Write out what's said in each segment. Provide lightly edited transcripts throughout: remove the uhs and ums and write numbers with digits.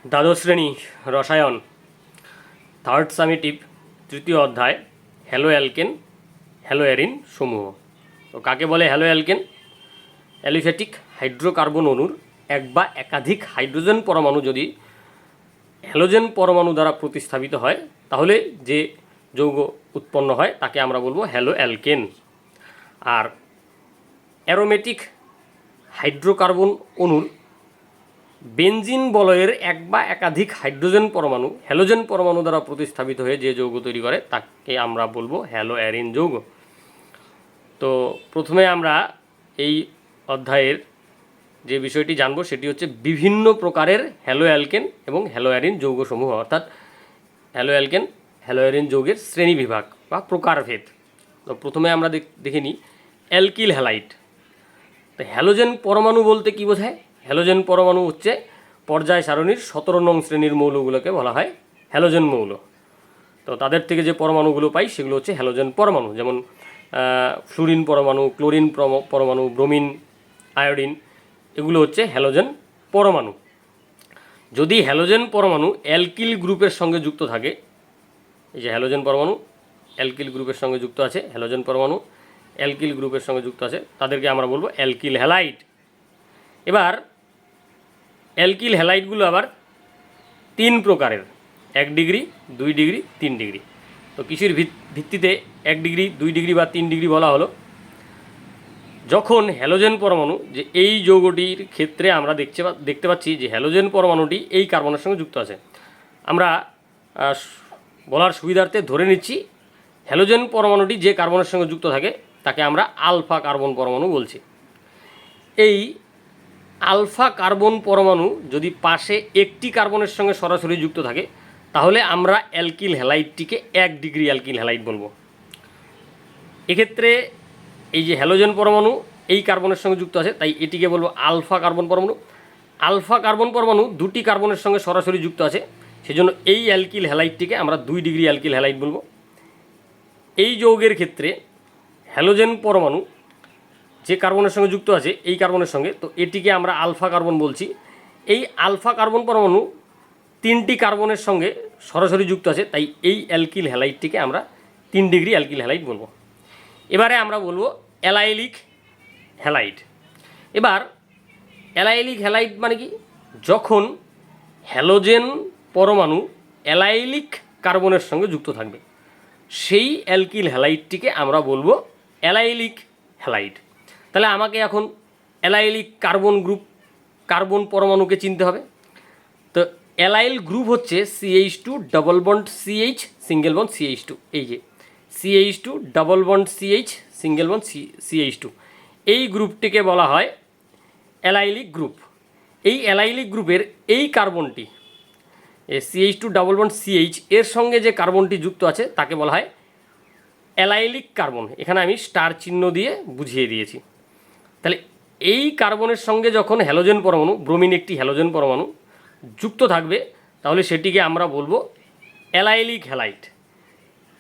দ্বাদশ শ্রেণী রসায়ন থার্ড সামেটিভ তৃতীয় অধ্যায় হ্যালো অ্যালকেন হ্যালো অ্যারিন সমূহ। তো কাকে বলে হ্যালো অ্যালকেন? অ্যালিফ্যাটিক হাইড্রোকার্বন অণুর এক বা একাধিক হাইড্রোজেন পরমাণু যদি হ্যালোজেন পরমাণু দ্বারা প্রতিস্থাপিত হয় তাহলে যে যৌগ উৎপন্ন হয় তাকে আমরা বলবো হ্যালো অ্যালকেন। আর অ্যারোমেটিক হাইড্রোকার্বন অণুর বেনজিন বলয়ের এক বা একাধিক হাইড্রোজেন পরমাণু হ্যালোজেন পরমাণু দ্বারা প্রতিস্থাপিত হয়ে যে যৌগ তৈরি করে তাকে আমরা বলবো হ্যালো অ্যারিন যৌগ। তো প্রথমে আমরা এই অধ্যায়ের যে বিষয়টি জানবো সেটি হচ্ছে বিভিন্ন প্রকারের হ্যালো অ্যালকেন এবং হ্যালো অ্যারিন যৌগসমূহ, অর্থাৎ হ্যালো অ্যালকেন হ্যালো অ্যারিন যৌগের শ্রেণীবিভাগ বা প্রকারভেদ। তো প্রথমে আমরা দেখে নিই অ্যালকিল হ্যালাইড। তো হ্যালোজেন পরমাণু বলতে কী বোঝায়? হ্যালোজেন পরমাণু হচ্ছে পর্যায় সারণীর 17 নং শ্রেণীর মৌলগুলোকে বলা হয় হ্যালোজেন মৌল। তো তাদের থেকে যে পরমাণুগুলো পাই সেগুলো হচ্ছে হ্যালোজেন পরমাণু, যেমন ফ্লুরিন পরমাণু, ক্লোরিন পরমাণু, ব্রোমিন, আয়োডিন, এগুলো হচ্ছে হ্যালোজেন পরমাণু। যদি হ্যালোজেন পরমাণু অ্যালকিল গ্রুপের সঙ্গে যুক্ত থাকে, এই যে হ্যালোজেন পরমাণু অ্যালকিল গ্রুপের সঙ্গে যুক্ত আছে, হ্যালোজেন পরমাণু অ্যালকিল গ্রুপের সঙ্গে যুক্ত আছে, তাদেরকে আমরা বলবো অ্যালকিল হ্যালাইড। এবার অ্যালকিল হ্যালাইডগুলো আবার 3 প্রকারের, 1 ডিগ্রি, 2 ডিগ্রি, 3 ডিগ্রি। তো কিসের ভিত্তিতে 1 ডিগ্রি, 2 ডিগ্রি বা 3 ডিগ্রি বলা হলো? যখন হ্যালোজেন পরমাণু, যে এই যৌগটির ক্ষেত্রে আমরা দেখতে পাচ্ছি যে হ্যালোজেন পরমাণুটি এই কার্বনের সঙ্গে যুক্ত আছে, আমরা বলার সুবিধার্থে ধরে নিচ্ছি হ্যালোজেন পরমাণুটি যে কার্বনের সঙ্গে যুক্ত থাকে তাকে আমরা আলফা কার্বন পরমাণু বলছি। এই আলফা কার্বন পরমাণু যদি পাশে একটি কার্বনের সঙ্গে সরাসরি যুক্ত থাকে তাহলে আমরা অ্যালকিল হ্যালাইডটিকে 1 ডিগ্রি অ্যালকিল হ্যালাইড বলবো। এক্ষেত্রে এই যে হ্যালোজেন পরমাণু এই কার্বনের সঙ্গে যুক্ত আছে তাই এটিকে বলবো আলফা কার্বন পরমাণু। আলফা কার্বন পরমাণু 2টি কার্বনের সঙ্গে সরাসরি যুক্ত আছে, সেজন্য এই অ্যালকিল হ্যালাইডটিকে আমরা 2 ডিগ্রি অ্যালকিল হ্যালাইড বলবো। এই যৌগের ক্ষেত্রে হ্যালোজেন পরমাণু যে কার্বনের সঙ্গে যুক্ত আছে এই কার্বনের সঙ্গে, তো এটিকে আমরা আলফা কার্বন বলছি। এই আলফা কার্বন পরমাণু 3টি কার্বনের সঙ্গে সরাসরি যুক্ত আছে, তাই এই অ্যালকিল হ্যালাইডটিকে আমরা 3 ডিগ্রি অ্যালকিল হ্যালাইড বলবো। এবারে আমরা বলবো অ্যালাইলিক হ্যালাইড। এবার অ্যালাইলিক হ্যালাইড মানে কি? যখন হ্যালোজেন পরমাণু অ্যালাইলিক কার্বনের সঙ্গে যুক্ত থাকবে সেই অ্যালকিল হ্যালাইডটিকে আমরা বলবো অ্যালাইলিক হ্যালাইড। তাহলে আমাকে এখন অ্যালাইলিক কার্বন পরমাণুকে চিনতে হবে। তো অ্যালাইল গ্রুপ হচ্ছে CH2 double bond CH single bond CH2, এই যে CH2 double bond CH single bond CH2, এই গ্রুপটিকে বলা হয় অ্যালাইলিক গ্রুপ। এই অ্যালাইলিক গ্রুপের এই কার্বনটি CH2 ডাবল বন্ড CH এর সঙ্গে যে কার্বনটি যুক্ত আছে তাকে বলা হয় অ্যালাইলিক কার্বন। এখানে আমি স্টার চিহ্ন দিয়ে বুঝিয়ে দিয়েছি। তাহলে এই কার্বনের সঙ্গে যখন হ্যালোজেন পরমাণু, ব্রোমিন একটি হ্যালোজেন পরমাণু যুক্ত থাকবে তাহলে সেটিকে আমরা বলবো অ্যালাইলিক হ্যালাইড।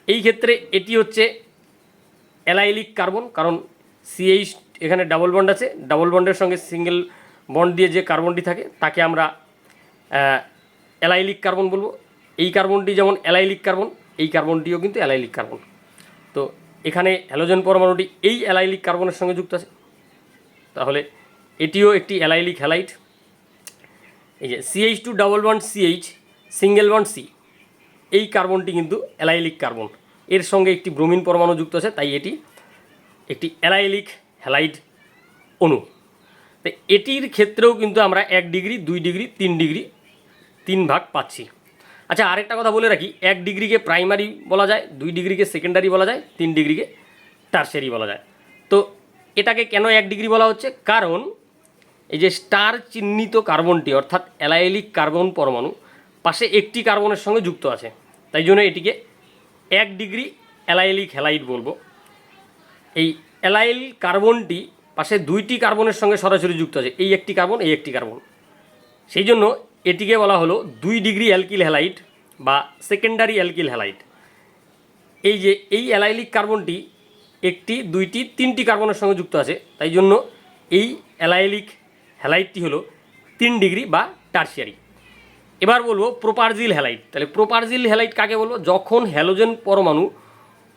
এই ক্ষেত্রে এটি হচ্ছে অ্যালাইলিক কার্বন, কারণ CH এখানে ডাবল বন্ড আছে, ডাবল বন্ডের সঙ্গে সিঙ্গেল বন্ড দিয়ে যে কার্বনটি থাকে তাকে আমরা অ্যালাইলিক কার্বন বলবো। এই কার্বনটি যেমন অ্যালাইলিক কার্বন, এই কার্বনটিও কিন্তু অ্যালাইলিক কার্বন। তো এখানে হ্যালোজেন পরমাণুটি এই অ্যালাইলিক কার্বনের সঙ্গে যুক্ত আছে, তাহলে এটিও একটি অ্যালাইলিক হ্যালাইড। এই যে CH2 double bond CH single bond C, এই কার্বনটি কিন্তু অ্যালাইলিক কার্বন, এর সঙ্গে একটি ব্রোমিন পরমাণু যুক্ত আছে, তাই এটি একটি অ্যালাইলিক হ্যালাইড অণু। তো এটির ক্ষেত্রেও কিন্তু আমরা 1 ডিগ্রি, 2 ডিগ্রি, 3 ডিগ্রি 3 ভাগ পাচ্ছি। আচ্ছা, আরেকটা কথা বলে রাখি, 1 ডিগ্রিকে প্রাইমারি বলা যায়, 2 ডিগ্রিকে সেকেন্ডারি বলা যায়, 3 ডিগ্রিকে টারশিয়ারি বলা যায়। তো এটাকে কেন 1 ডিগ্রি বলা হচ্ছে? কারণ এই যে স্টার চিহ্নিত কার্বনটি অর্থাৎ অ্যালাইলিক কার্বন পরমাণু পাশে একটি কার্বনের সঙ্গে যুক্ত আছে, তাই জন্য এটিকে 1 ডিগ্রি অ্যালাইলিক হ্যালাইড বলবো। এই অ্যালাইল কার্বনটি পাশে 2টি কার্বনের সঙ্গে সরাসরি যুক্ত আছে, এই একটি কার্বন, এই একটি কার্বন, সেই জন্য এটিকে বলা হলো 2 ডিগ্রি অ্যালকিল হ্যালাইড বা সেকেন্ডারি অ্যালকিল হ্যালাইড। এই যে এই অ্যালাইলিক কার্বনটি 1টি, 2টি, 3টি কার্বনের সঙ্গে যুক্ত আছে, তাই জন্য এই অ্যালাইলিক হ্যালাইডটি হলো 3 ডিগ্রি বা টারশিয়ারি। এবার বলবো প্রোপারজিল হ্যালাইড। তাহলে প্রোপারজিল হ্যালাইড কাকে বলবো? যখন হ্যালোজেন পরমাণু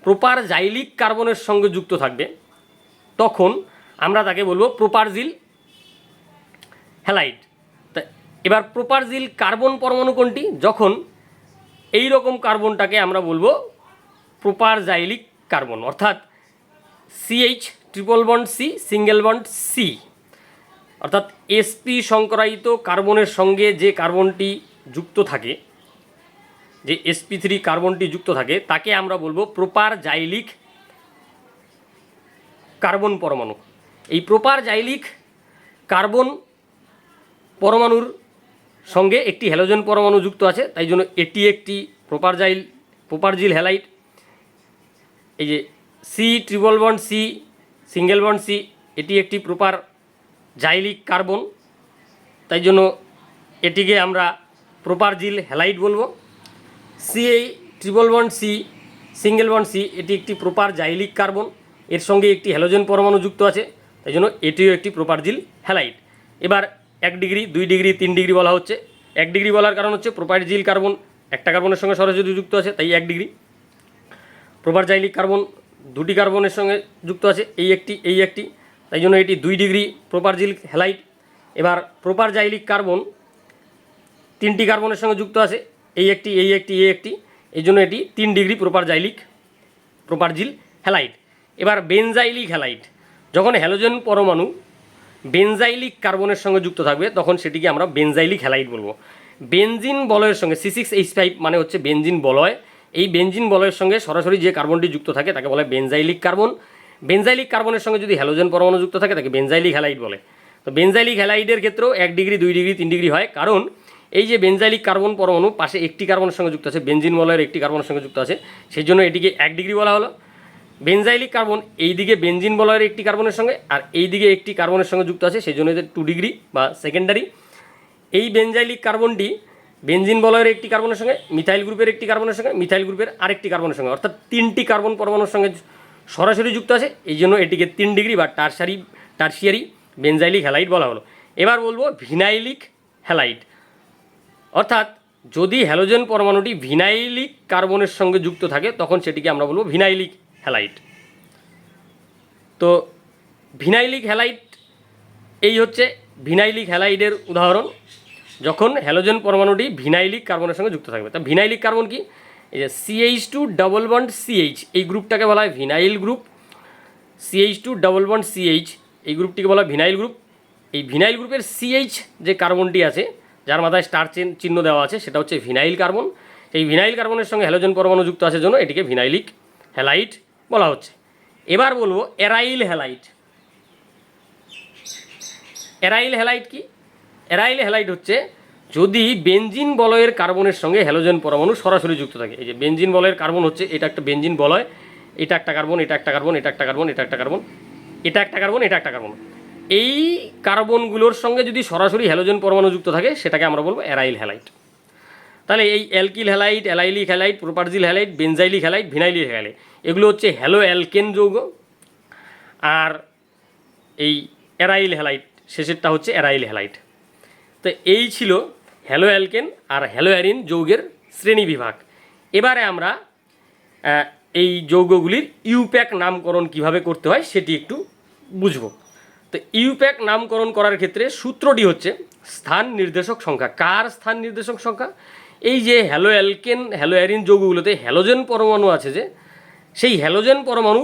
প্রোপার জাইলিক কার্বনের সঙ্গে যুক্ত থাকবে তখন আমরা তাকে বলবো প্রোপারজিল হ্যালাইড। তা এবার প্রোপারজিল কার্বন পরমাণু কোনটি? যখন এই রকম কার্বনটাকে আমরা বলবো প্রোপার জাইলিক কার্বন, অর্থাৎ CH triple bond C single bond C, অর্থাৎ sp সংকরায়িত কার্বনের সঙ্গে যে কার্বনটি যুক্ত থাকে, যে sp3 কার্বনটি যুক্ত থাকে তাকে আমরা বলবো প্রোপার জাইলিক কার্বন পরমাণু। এই প্রোপার জাইলিক কার্বন পরমাণুর সঙ্গে একটি হ্যালোজেন পরমাণু যুক্ত আছে, তাই জন্য এটি একটি প্রোপারজিল হ্যালাইড। এই যে C triple bond C single bond C এটি একটি প্রোপার জাইলিক কার্বন, তাই জন্য এটিকে আমরা প্রোপারজিল হ্যালাইড বলবো। CA triple bond C single bond C এটি একটি প্রোপার জাইলিক কার্বন, এর সঙ্গে একটি হ্যালোজেন পরমাণু যুক্ত আছে, তাই জন্য এটিও একটি প্রোপারজিল হ্যালাইড। এবার 1 ডিগ্রি 2 ডিগ্রি 3 ডিগ্রি বলা হচ্ছে। 1 ডিগ্রি বলার কারণ হচ্ছে প্রোপারজিল কার্বন একটা কার্বনের সঙ্গে সরাসরি যুক্ত আছে, তাই 1 ডিগ্রি। প্রোপার জাইলিক কার্বন 2টি কার্বনের সঙ্গে যুক্ত আছে, এই একটি, তাই জন্য এটি 2 ডিগ্রি প্রোপারজিল হ্যালাইড। এবার প্রোপার জাইলিক কার্বন 3টি কার্বনের সঙ্গে যুক্ত আছে, এই একটি, এই জন্য এটি 3 ডিগ্রি প্রোপারজিল হ্যালাইড। এবার বেনজাইলিক হ্যালাইড, যখন হ্যালোজেন পরমাণু বেনজাইলিক কার্বনের সঙ্গে যুক্ত থাকবে তখন সেটিকে আমরা বেনজাইলিক হ্যালাইড বলবো। বেনজিন বলয়ের সঙ্গে C6H5 মানে হচ্ছে বেনজিন বলয়, এই বেনজিন বলয়ের সঙ্গে সরাসরি যে কার্বনটি যুক্ত থাকে তাকে বলে বেনজাইলিক কার্বন। বেনজাইলিক কার্বনের সঙ্গে যদি হ্যালোজেন পরমাণু যুক্ত থাকে তাকে বেনজাইলিক হ্যালাইড বলে। তো বেনজাইলিক হ্যালাইডের ক্ষেত্রেও 1 ডিগ্রি 2 ডিগ্রি 3 ডিগ্রি হয়, কারণ এই যে বেনজাইলিক কার্বন পরমাণু পাশে একটি কার্বনের সঙ্গে যুক্ত আছে, বেনজিন বলয়ের একটি কার্বনের সঙ্গে যুক্ত আছে, সেই জন্য এটিকে 1 ডিগ্রি বলা হলো। বেনজাইলিক কার্বন এই দিকে বেনজিন বলয়ের একটি কার্বনের সঙ্গে আর এই দিকে একটি কার্বনের সঙ্গে যুক্ত আছে, সেই জন্য এদের 2 ডিগ্রি বা সেকেন্ডারি। এই বেনজাইলিক কার্বনটি বেনজিন বলয়ের একটি কার্বনের সঙ্গে, মিথাইল গ্রুপের একটি কার্বনের সঙ্গে, মিথাইল গ্রুপের আরেকটি কার্বনের সঙ্গে, অর্থাৎ 3টি কার্বন পরমাণুর সঙ্গে সরাসরি যুক্ত আছে, এই জন্য এটিকে 3 ডিগ্রি বা টারশিয়ারি বেনজাইলিক হ্যালাইড বলা হলো। এবার বলবো ভিনাইলিক হ্যালাইড, অর্থাৎ যদি হ্যালোজেন পরমাণুটি ভিনাইলিক কার্বনের সঙ্গে যুক্ত থাকে তখন সেটিকে আমরা বলবো ভিনাইলিক হ্যালাইড। তো ভিনাইলিক হ্যালাইড এই হচ্ছে ভিনাইলিক হ্যালাইডের উদাহরণ, যখন হ্যালোজেন পরমাণুটি ভিনাইলিক কার্বনের সঙ্গে যুক্ত থাকবে। তা ভিনাইলিক কার্বন কি? এই যে CH2 ডবল বন্ড CH এই গ্রুপটাকে বলা হয় vinyl group. CH2 double bond CH এই গ্রুপটিকে বলা হয় ভিনাইল গ্রুপ। এই ভিনাইল গ্রুপের CH যে কার্বনটি আছে যার মাথায় স্টার চিহ্ন দেওয়া আছে সেটা হচ্ছে ভিনাইল কার্বন। এই ভিনাইল কার্বনের সঙ্গে হ্যালোজেন পরমাণু যুক্ত আছে জন্য এটিকে ভিনাইলিক হ্যালাইড বলা হচ্ছে। এবার বলবো এরাইল হ্যালাইড। এরাইল হ্যালাইড কি? এরাইল হ্যালাইড হচ্ছে যদি বেনজিন বলয়ের কার্বনের সঙ্গে হ্যালোজেন পরমাণু সরাসরি যুক্ত থাকে। এই যে বেনজিন বলয়ের কার্বন হচ্ছে এটা একটা বেনজিন বলয়, এটা একটা কার্বন, এটা একটা কার্বন, এটা একটা কার্বন, এটা একটা কার্বন, এটা একটা কার্বন, এটা একটা কার্বন, এই কার্বনগুলোর সঙ্গে যদি সরাসরি হ্যালোজেন পরমাণু যুক্ত থাকে সেটাকে আমরা বলবো এরাইল হ্যালাইড। তাহলে এই alkyl halide, allylic halide, propargyl halide, benzylic halide, vinylic halide এগুলো হচ্ছে হ্যালো অ্যালকেন যৌগ। আর এই এরাইল হ্যালাইড শেষেরটা হচ্ছে এরাইল হ্যালাইড। তো এই ছিল হ্যালো অ্যালকেন আর হ্যালো অ্যারিন যৌগের শ্রেণী বিভাগ। এবারে আমরা এই যৌগগুলির ইউপ্যাক নামকরণ কিভাবে করতে হয় সেটি একটু বুঝব। তো ইউপ্যাক নামকরণ করার ক্ষেত্রে সূত্রটি হচ্ছে স্থান নির্দেশক সংখ্যা। কার স্থান নির্দেশক সংখ্যা? এই যে হ্যালো অ্যালকেন হ্যালো অ্যারিন যৌগগুলোতে হ্যালোজেন পরমাণু আছে, যে সেই হ্যালোজেন পরমাণু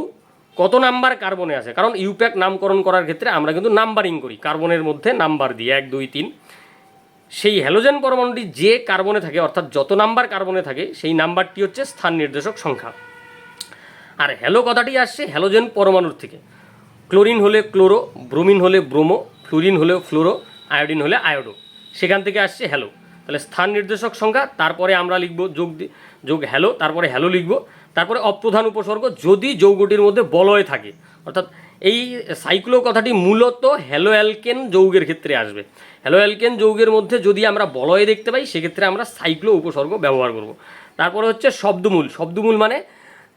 কত নাম্বার কার্বনে আছে। কারণ ইউপ্যাক নামকরণ করার ক্ষেত্রে আমরা কিন্তু নাম্বারিং করি, কার্বনের মধ্যে নাম্বার দিয়ে 1 2 3। সেই হ্যালোজেন পরমাণুটি যে কার্বনে থাকে অর্থাৎ যত নাম্বার কার্বনে থাকে সেই নাম্বারটি হচ্ছে স্থান নির্দেশক সংখ্যা। আর হ্যালো কথাটি আসছে হ্যালোজেন পরমাণুর থেকে। ক্লোরিন হলে ক্লোরো, ব্রোমিন হলে ব্রোমো, ফ্লুরিন হলে ফ্লোরো, আয়োডিন হলে আয়োডো, সেখান থেকে আসছে হ্যালো। তাহলে স্থান নির্দেশক সংখ্যা, তারপরে আমরা লিখব যোগ হ্যালো, তারপরে হ্যালো লিখব, তারপরে অপ্রধান উপসর্গ যদি যৌগটির মধ্যে বলয় থাকে। অর্থাৎ এই সাইক্লো কথাটি মূলত হ্যালো অ্যালকেন যৌগের ক্ষেত্রে আসবে। হ্যালো অ্যালকেন যৌগের মধ্যে যদি আমরা বলয় দেখতে পাই সেক্ষেত্রে আমরা সাইক্লো উপসর্গ ব্যবহার করব। তারপরে হচ্ছে শব্দমূল। শব্দমূল মানে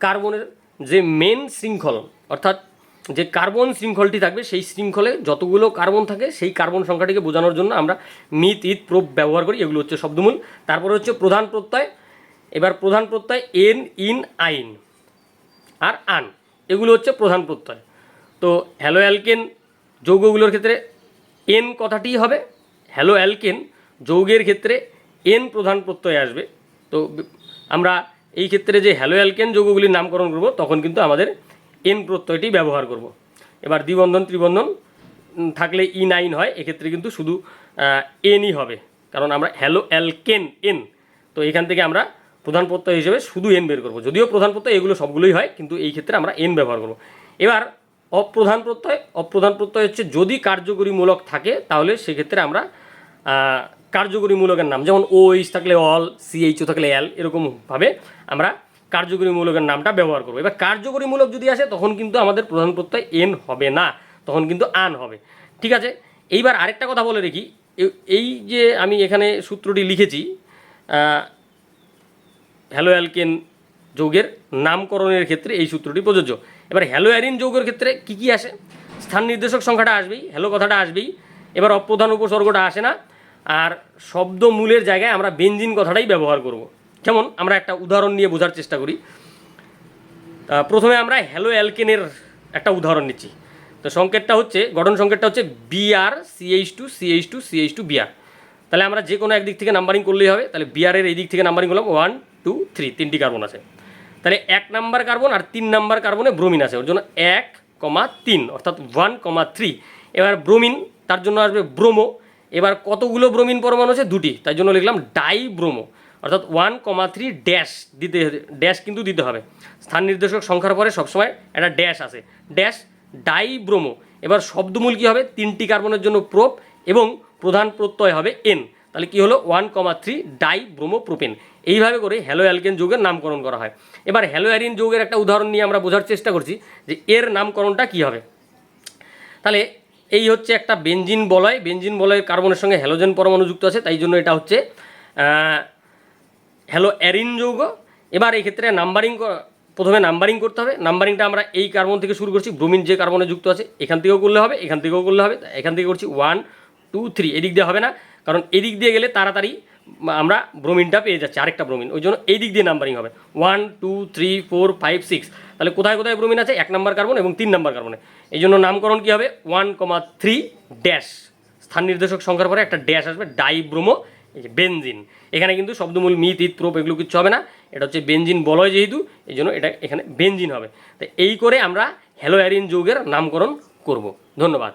কার্বনের যে মেন শৃঙ্খল, অর্থাৎ যে কার্বন শৃঙ্খলটি থাকবে সেই শৃঙ্খলে যতগুলো কার্বন থাকে সেই কার্বন সংখ্যাটিকে বোঝানোর জন্য আমরা মিত ইত প্রোপ ব্যবহার করি, এগুলো হচ্ছে শব্দমূল। তারপরে হচ্ছে প্রধান প্রত্যয়। এবার প্রধান প্রত্যয় এন, ইন, আইন আর আন, এগুলো হচ্ছে প্রধান প্রত্যয়। তো হ্যালো অ্যালকেন যৌগগুলোর ক্ষেত্রে এন কথাটিই হবে, হ্যালো অ্যালকেন যৌগের ক্ষেত্রে এন প্রধান প্রত্যয় আসবে। তো আমরা এই ক্ষেত্রে যে হ্যালো অ্যালকেন যৌগগুলির নামকরণ করব তখন কিন্তু আমাদের এন প্রত্যয়টি ব্যবহার করব। এবার দ্বিবন্ধন ত্রিবন্ধন থাকলে ইন আইন হয়, এক্ষেত্রে কিন্তু শুধু এনই হবে, কারণ আমরা হ্যালো অ্যালকেন এন, তো এখান থেকে আমরা প্রধান প্রত্যয় হিসেবে শুধু এন বের করব। যদিও প্রধান প্রত্যয় এগুলো সবগুলোই হয়, কিন্তু এই ক্ষেত্রে আমরা এন ব্যবহার করব। এবার অপ্রধান প্রত্যয়। অপ্রধান প্রত্যয় হচ্ছে যদি কার্যকরীমূলক থাকে তাহলে সেক্ষেত্রে আমরা কার্যকরীমূলকের নাম, যেমন ও এইচ থাকলে অল, সিএইচও থাকলে এল, এরকমভাবে আমরা কার্যকরীমূলকের নামটা ব্যবহার করবো। এবার কার্যকরীমূলক যদি আসে তখন কিন্তু আমাদের প্রধান প্রত্যয় এন হবে না, তখন কিন্তু আন হবে। ঠিক আছে, এইবার আরেকটা কথা বলে রেখি, এই যে আমি এখানে সূত্রটি লিখেছি হ্যালো অ্যালকেন যৌগের নামকরণের ক্ষেত্রে এই সূত্রটি প্রযোজ্য। এবার হ্যালো অ্যারিন যৌগের ক্ষেত্রে কী কী আসে? স্থান নির্দেশক সংখ্যাটা আসবেই, হ্যালো কথাটা আসবেই। এবার অপ্রধান উপসর্গটা আসে না, আর শব্দ মূলের জায়গায় আমরা বেঞ্জিন কথাটাই ব্যবহার করব। যেমন আমরা একটা উদাহরণ নিয়ে বোঝার চেষ্টা করি। প্রথমে আমরা হ্যালো অ্যালকেনের একটা উদাহরণ নিচ্ছি। তো সংকেতটা হচ্ছে, গঠন সংকেতটা হচ্ছে BR CH2 CH2 CH2 BR. তাহলে আমরা যে কোনো একদিক থেকে নাম্বারিং করলেই হবে। তাহলে বিআরের এই দিক থেকে নাম্বারিং করলাম 1 2 3, তিনটি কার্বন আছে। তাহলে 1 নাম্বার কার্বন আর 3 নাম্বার কার্বনে ব্রোমিন আছে, ওর জন্য 1,3 অর্থাৎ 1,3। এবার ব্রোমিন, তার জন্য আসবে ব্রোমো। এবার কতগুলো ব্রোমিন পরমাণু আছে? 2টি, তাই জন্য লিখলাম ডাই ব্রোমো, অর্থাৎ 1,3 ড্যাশ দিতে, ড্যাশ কিন্তু দিতে হবে। স্থান নির্দেশক সংখ্যার পরে সবসময় একটা ড্যাশ আছে, ড্যাশ ডাই ব্রোমো। এবার শব্দমূল কী হবে? 3টি কার্বনের জন্য প্রোপ এবং প্রধান প্রত্যয় হবে এন। তাহলে কি হলো? 1,3 ডাই ব্রোমো প্রোপেন। এইভাবে করে হ্যালো অ্যালকেন যৌগের নামকরণ করা হয়। এবার হ্যালো অ্যারিন যৌগের একটা উদাহরণ নিয়ে আমরা বোঝার চেষ্টা করছি যে এর নামকরণটা কী হবে। তাহলে এই হচ্ছে একটা বেঞ্জিন বলয়, বেঞ্জিন বলয়ের কার্বনের সঙ্গে হ্যালোজেন পরমাণু যুক্ত আছে, তাই জন্য এটা হচ্ছে হ্যালো অ্যারিন যৌগ। এবার এই ক্ষেত্রে নাম্বারিং, প্রথমে নাম্বারিং করতে হবে। নাম্বারিংটা আমরা এই কার্বন থেকে শুরু করছি, ব্রোমিন যে কার্বনে যুক্ত আছে এখান থেকেও করলে হবে, এখান থেকেও করলে হবে। এখান থেকে করছি 1 2 3, এদিক দিয়ে হবে না, কারণ এদিক দিয়ে গেলে তাড়াতাড়ি আমরা ব্রোমিনটা পেয়ে যাচ্ছি, আরেকটা ব্রোমিন, ওই জন্য এই দিক দিয়ে নাম্বারিং হবে 1 2 3 4 5 6। তাহলে কোথায় কোথায় ব্রোমিন আছে? 1 নাম্বার কার্বন এবং 3 নাম্বার কার্বনে। এই জন্য নামকরণ কী হবে? 1,3 ড্যাশ, স্থান নির্দেশক সংখ্যার পরে একটা ড্যাশ আসবে, ডাইব্রোমো, এই যে বেনজিন। এখানে কিন্তু শব্দমূল মিথ ইথ প্রোপ এগুলো কিচ্ছু হবে না, এটা হচ্ছে বেনজিন বলয় যেহেতু, এই জন্য এটা এখানে বেনজিন হবে। তো এই করে আমরা হ্যালো অ্যারিন যৌগের নামকরণ করব। ধন্যবাদ।